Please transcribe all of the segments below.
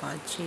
5، 6،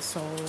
100،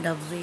90،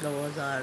2000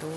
2